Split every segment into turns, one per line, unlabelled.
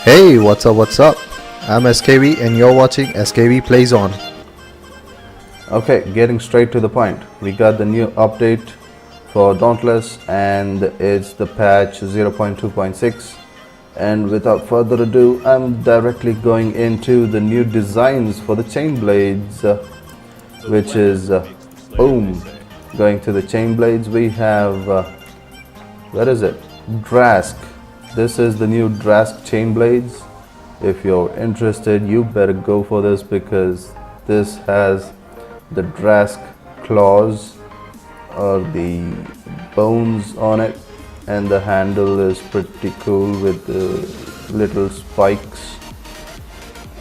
Hey, what's up? I'm SKV and you're watching SKV Plays On.
Okay, getting straight to the point. We got the new update for Dauntless and it's the patch 0.2.6. And without further ado, I'm directly going into the new designs for the chain blades, which is boom. Going to the chain blades, we have where is it? Drask. This is the new drask chain blades. If you're interested, you better go for this because this has the drask claws or the bones on it, and the handle is pretty cool with the little spikes.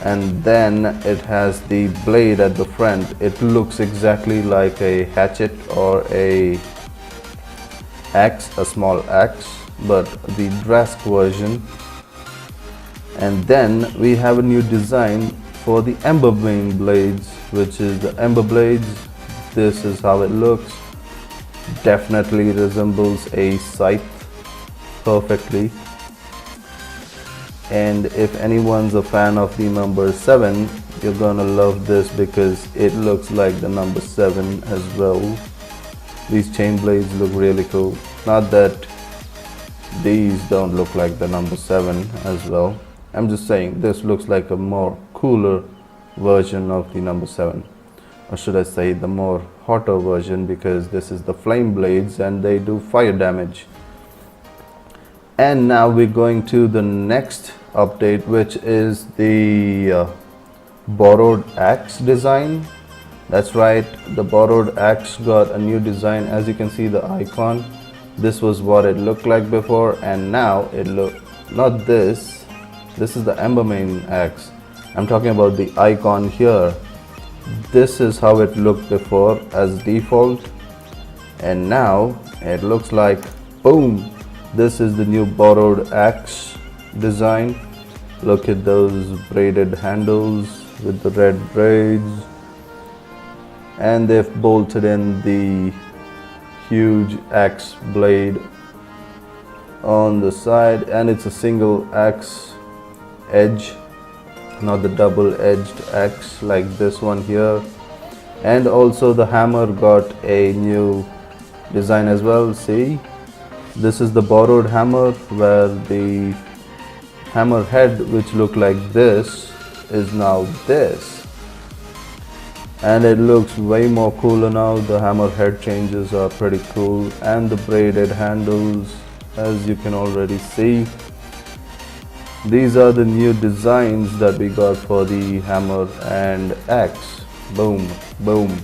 And then it has the blade at the front. It looks exactly like a hatchet or a axe, a small axe, but the drask version. And then we have a new design for the ember main blades, which is the ember blades. This is how it looks. Definitely resembles a scythe perfectly. And if anyone's a fan of the number 7, you're gonna love this because it looks like the number 7 as well. These chain blades look really cool. Not that these don't look like the number 7 as well. I'm just saying this looks like a more cooler version of the number 7. Or should I say the more hotter version, because this is the flame blades and they do fire damage. And now we're going to the next update, which is the borrowed axe design. That's right, the borrowed axe got a new design. As you can see the icon, this was what it looked like before, and now it not this is the ember main axe. I'm talking about the icon here. This is how it looked before as default, and now it looks like boom, this is the new borrowed axe design. Look at those braided handles with the red braids, and they've bolted in the huge axe blade on the side, and it's a single axe edge, not the double-edged axe like this one here. And also the hammer got a new design as well. See, this is the borrowed hammer, where the hammer head, which looked like this, is now this, and it looks way more cooler now. The hammer head changes are pretty cool, and the braided handles, as you can already see. These are the new designs that we got for the hammer and axe. Boom, boom.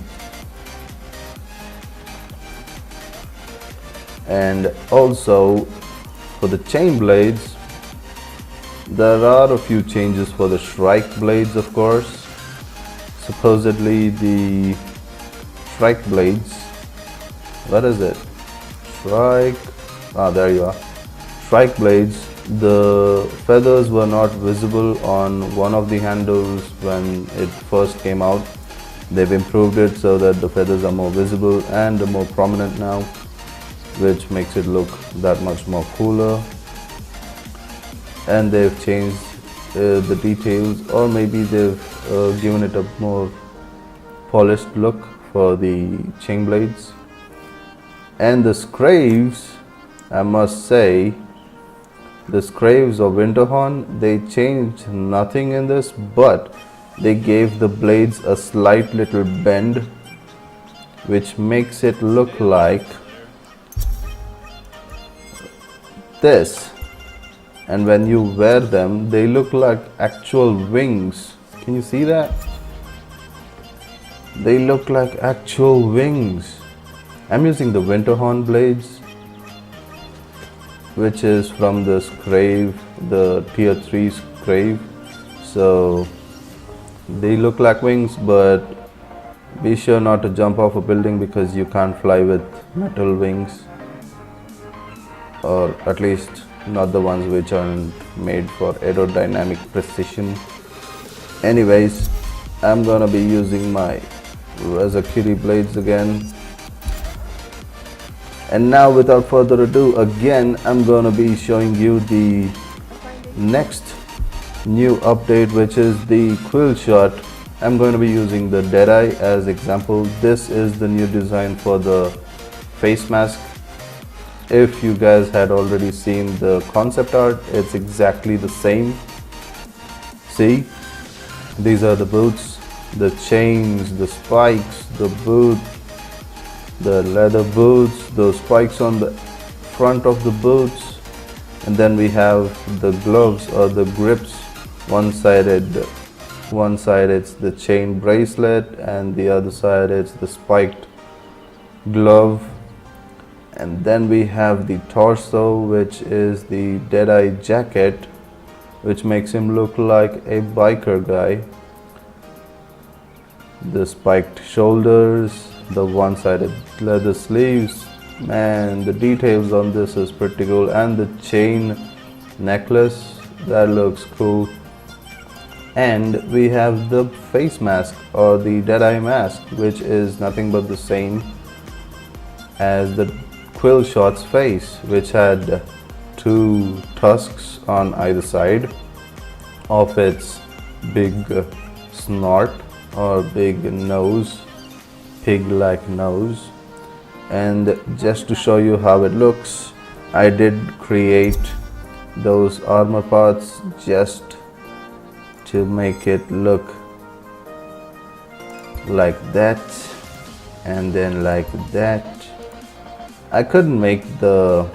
And also for the chain blades, there are a few changes for the shrike blades, of course. Supposedly the shrike blades, what is it? Shrike, there you are. Shrike blades, the feathers were not visible on one of the handles when it first came out. They've improved it so that the feathers are more visible and more prominent now, which makes it look that much more cooler. And they've changed the details, or maybe they've given it a more polished look for the chain blades. And the scraves, I must say, the scraves of Winterhorn, they changed nothing in this, but they gave the blades a slight little bend, which makes it look like this. And when you wear them, they look like actual wings. Can you see that? They look like actual wings. I'm using the Winterhorn blades, which is from the scrave, the tier 3 scrave. So they look like wings, but be sure not to jump off a building because you can't fly with metal wings, or at least not the ones which aren't made for aerodynamic precision. Anyways, I'm gonna be using my Razakiri blades again. And now without further ado, again I'm gonna be showing you the next new update, which is the Quillshot. I'm going to be using the Deadeye as example. This is the new design for the face mask. If you guys had already seen the concept art, it's exactly the same. See, these are the boots, the chains, the spikes, the boot, the leather boots, those spikes on the front of the boots, and then we have the gloves or the grips. One side it's the chain bracelet, and the other side it's the spiked glove. And then we have the torso, which is the Deadeye jacket, which makes him look like a biker guy. The spiked shoulders, the one-sided leather sleeves. Man, the details on this is pretty cool. And the chain necklace, that looks cool. And we have the face mask or the Deadeye mask, which is nothing but the same as the Quillshot's face, which had two tusks on either side of its big snort or big nose, pig-like nose. And just to show you how it looks, I did create those armor parts just to make it look like that, and then like that. I couldn't make the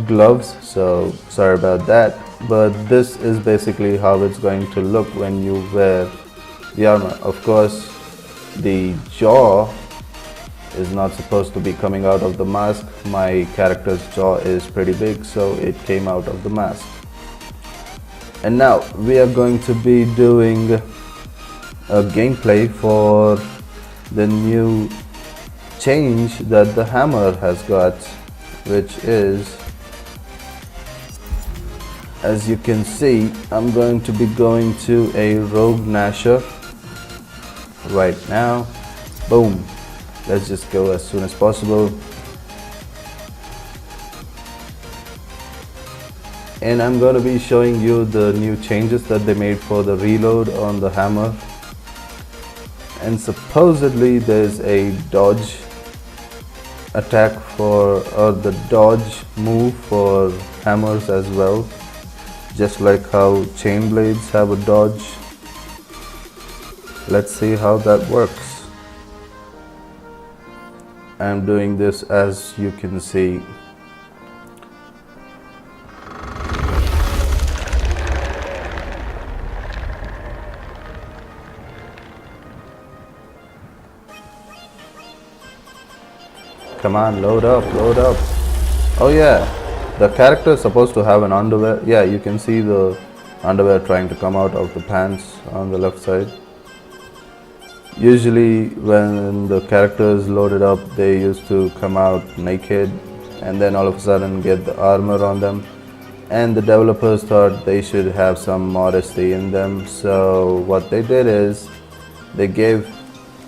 gloves, so sorry about that, but this is basically how it's going to look when you wear the armor. Of course, the jaw is not supposed to be coming out of the mask. My character's jaw is pretty big, so it came out of the mask. And now we are going to be doing a gameplay for the new change that the hammer has got, which is, as you can see, I'm going to be going to a rogue Nasher right now. Boom. Let's just go as soon as possible. And I'm going to be showing you the new changes that they made for the reload on the hammer. And supposedly there's a dodge attack for, or the dodge move for hammers as well, just like how chain blades have a dodge. Let's see how that works. I'm doing this, as you can see. Come on, load up, load up. Oh yeah, the character is supposed to have an underwear. Yeah, you can see the underwear trying to come out of the pants on the left side. Usually when the character is loaded up, they used to come out naked and then all of a sudden get the armor on them. And the developers thought they should have some modesty in them. So what they did is they gave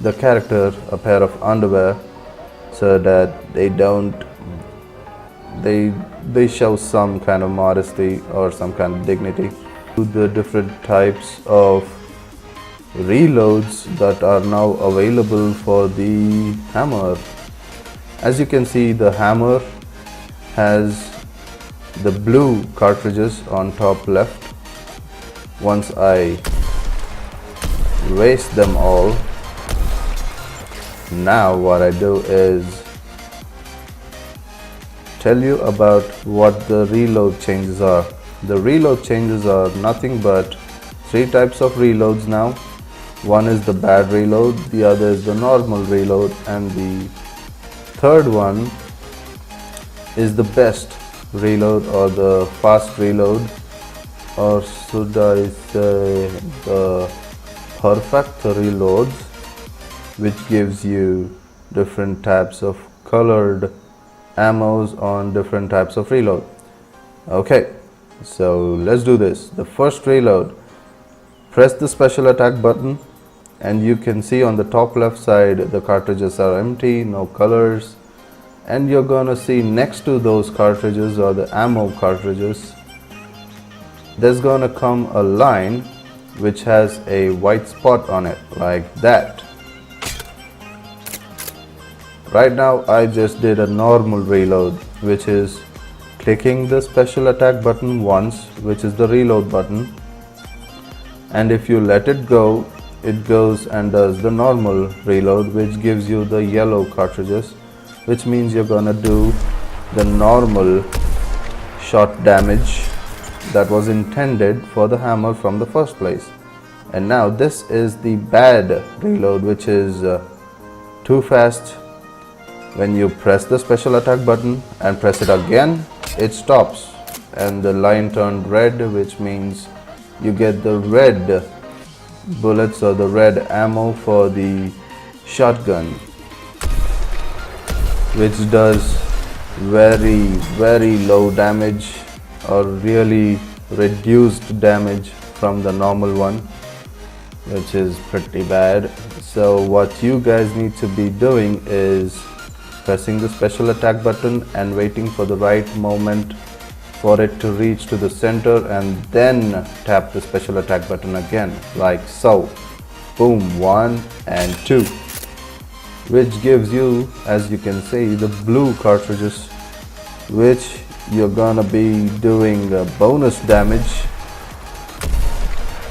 the character a pair of underwear so that they show some kind of modesty or some kind of dignity. The different types of reloads that are now available for the hammer. As you can see, the hammer has the blue cartridges on top left. Once I erase them all, now what I do is tell you about what the reload changes are. The reload changes are nothing but three types of reloads now. One is the bad reload, the other is the normal reload, and the third one is the best reload or the fast reload, or should I say the perfect reloads, which gives you different types of colored ammos on different types of reload. Okay, so let's do this. The first reload, press the special attack button and you can see on the top left side the cartridges are empty, no colors, and you're gonna see next to those cartridges or the ammo cartridges there's gonna come a line which has a white spot on it, like that. Right now I just did a normal reload, which is clicking the special attack button once, which is the reload button, and if you let it go, it goes and does the normal reload, which gives you the yellow cartridges, which means you're gonna do the normal shot damage that was intended for the hammer from the first place. And now this is the bad reload, which is too fast. When you press the special attack button and press it again, it stops and the line turned red, which means you get the red bullets or the red ammo for the shotgun, which does very low damage or really reduced damage from the normal one, which is pretty bad. So what you guys need to be doing is pressing the special attack button and waiting for the right moment for it to reach to the center, and then tap the special attack button again, like so. Boom, 1 and 2, which gives you, as you can see, the blue cartridges, which you're gonna be doing bonus damage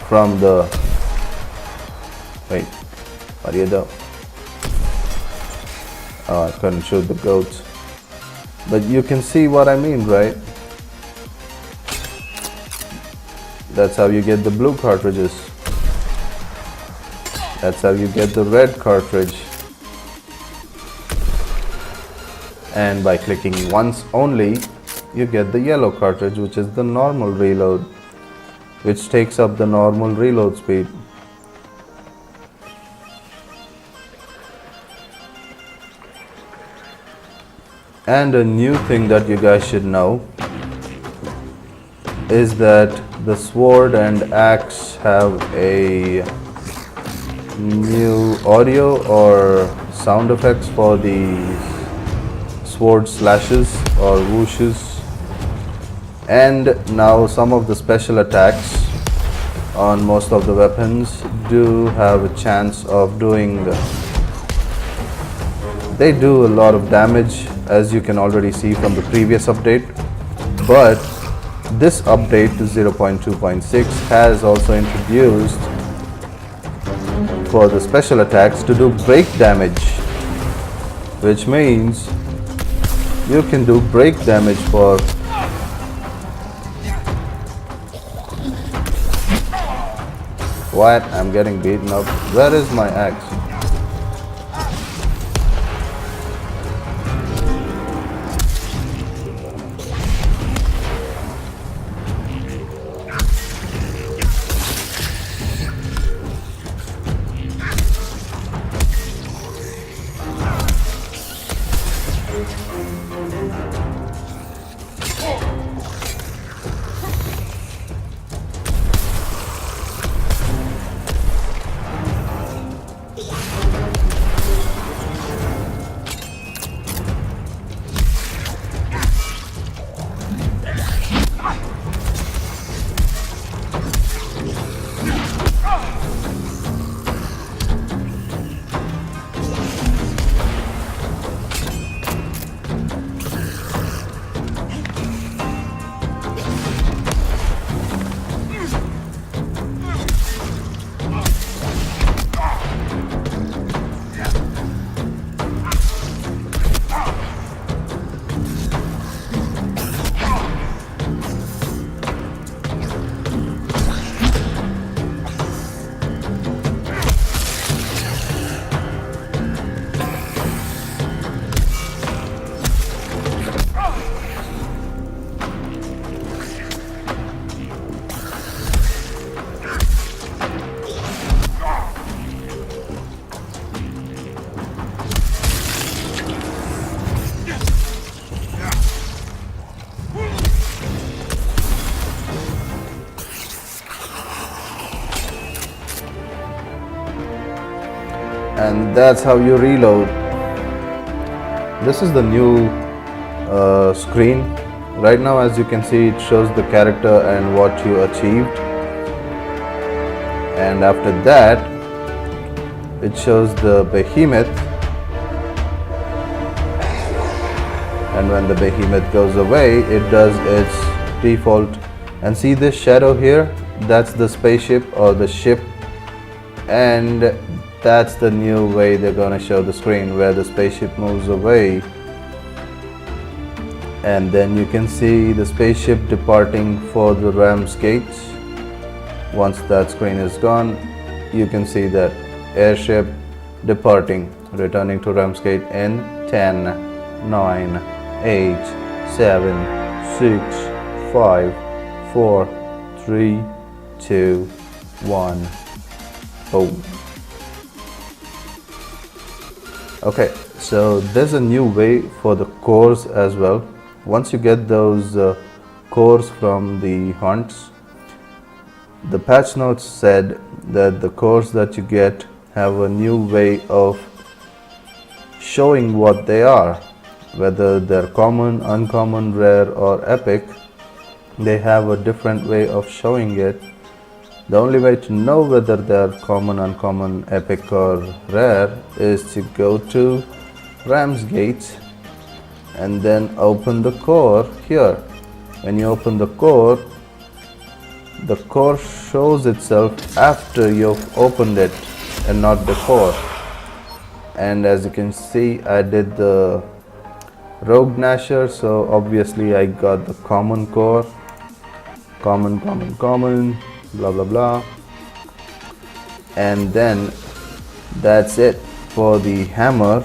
from the wait, what do you do? Oh, I couldn't shoot the goats, but you can see what I mean, right? That's how you get the blue cartridges. That's how you get the red cartridge. And by clicking once only, you get the yellow cartridge, which is the normal reload, which takes up the normal reload speed. And a new thing that you guys should know is that the sword and axe have a new audio or sound effects for the sword slashes or whooshes, and now some of the special attacks on most of the weapons do have a chance of doing, they do a lot of damage, as you can already see from the previous update. But this update to 0.2.6 has also introduced for the special attacks to do break damage, which means you can do break damage for what? I'm getting beaten up. Where is my axe? And that's how you reload. This is the new screen Right now, as you can see, it shows the character and what you achieved, and after that it shows the behemoth, and when the behemoth goes away, it does its default. And see this shadow here, that's the spaceship or the ship, and that's the new way they're gonna show the screen, where the spaceship moves away, and then you can see the spaceship departing for the Ram's gates. Once that screen is gone, you can see that airship departing, returning to Ram's gate in 10, 9, 8, 7, 6, 5, 4, 3, 2, 1. Boom. Okay, so there's a new way for the cores as well. Once you get those cores from the hunts, the patch notes said that the cores that you get have a new way of showing what they are, whether they're common, uncommon, rare or epic. They have a different way of showing it. The only way to know whether they're common, uncommon, epic or rare is to go to Ram's gates and then open the core here. When you open the core shows itself after you've opened it and not before. And as you can see, I did the Rogue Nasher, so obviously I got the common core. Common, blah blah blah. And then that's it for the hammer.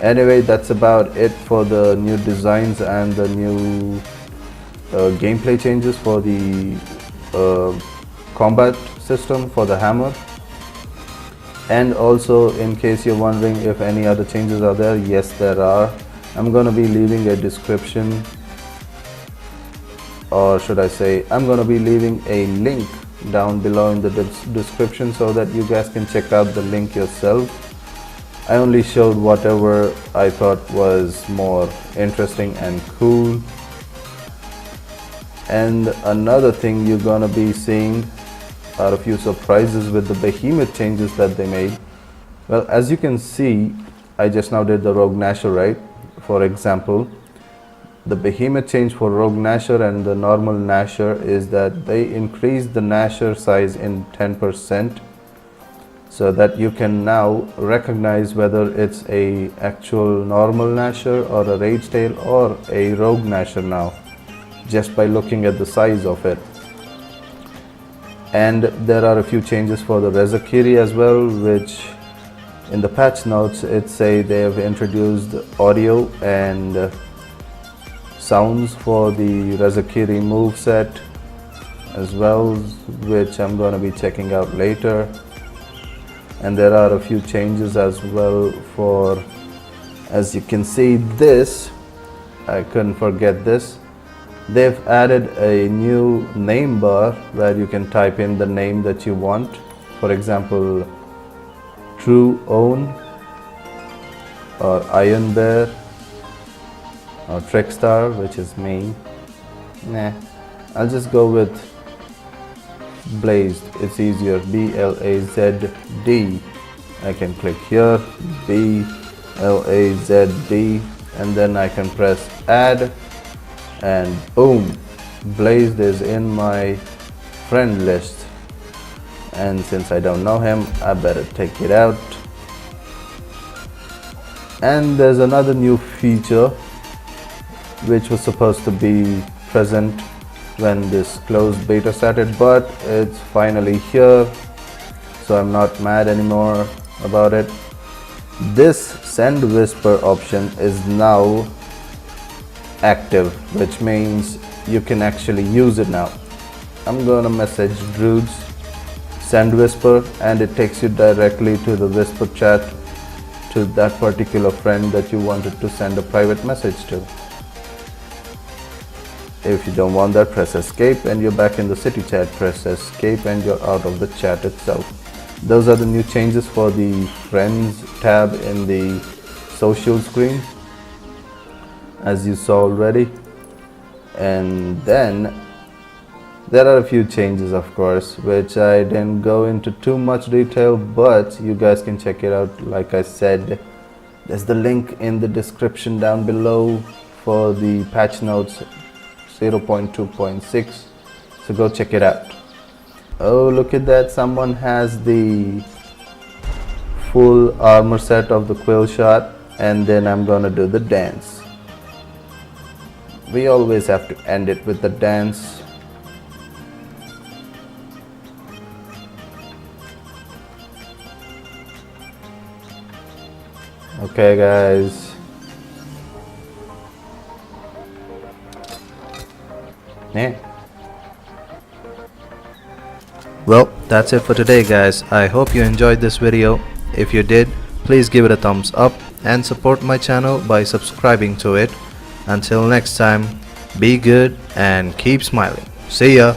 Anyway, that's about it for the new designs and the new gameplay changes for the combat system for the hammer. And also, in case you're wondering if any other changes are there, yes there are. I'm gonna be leaving a description, or should I say, I'm gonna be leaving a link down below in the description so that you guys can check out the link yourself. I only showed whatever I thought was more interesting and cool. And another thing you're gonna be seeing are a few surprises with the Behemoth changes that they made. Well, as you can see, I just now did the Rogue Nasher, right? For example, the Behemoth change for Rogue Nasher and the normal Nasher is that they increased the Nasher size in 10%, so that you can now recognize whether it's a actual normal Nasher or a Rage Tail or a Rogue Nasher now, just by looking at the size of it. And there are a few changes for the Rezakiri as well, which in the patch notes it say they have introduced audio and sounds for the Rezakiri moveset as well, which I'm going to be checking out later. And there are a few changes as well for, as you can see, this, I couldn't forget this. They've added a new name bar where you can type in the name that you want. For example, True Own or Iron Bear or Trickstar, which is me. Nah, I'll just go with Blazed. It's easier. B-L-A-Z-D. I can click here, B-L-A-Z-D, and then I can press add, and boom, Blazed is in my friend list. And since I don't know him, I better take it out. And there's another new feature which was supposed to be present when this closed beta started, but it's finally here, so I'm not mad anymore about it. This send whisper option is now active, which means you can actually use it now. I'm gonna message Druid's send whisper, and it takes you directly to the whisper chat to that particular friend that you wanted to send a private message to. If you don't want that, press escape and you're back in the city chat. Press escape and you're out of the chat itself. Those are the new changes for the friends tab in the social screen, as you saw already. And then there are a few changes, of course, which I didn't go into too much detail, but you guys can check it out. Like I said, there's the link in the description down below for the patch notes 0.2.6, so go check it out. Oh, look at that, someone has the full armor set of the Quillshot, and then I'm gonna do the dance. We always have to end it with the dance. Okay guys, yeah.
Well, that's it for today guys. I hope you enjoyed this video. If you did, please give it a thumbs up and support my channel by subscribing to it. Until next time, be good and keep smiling. See ya.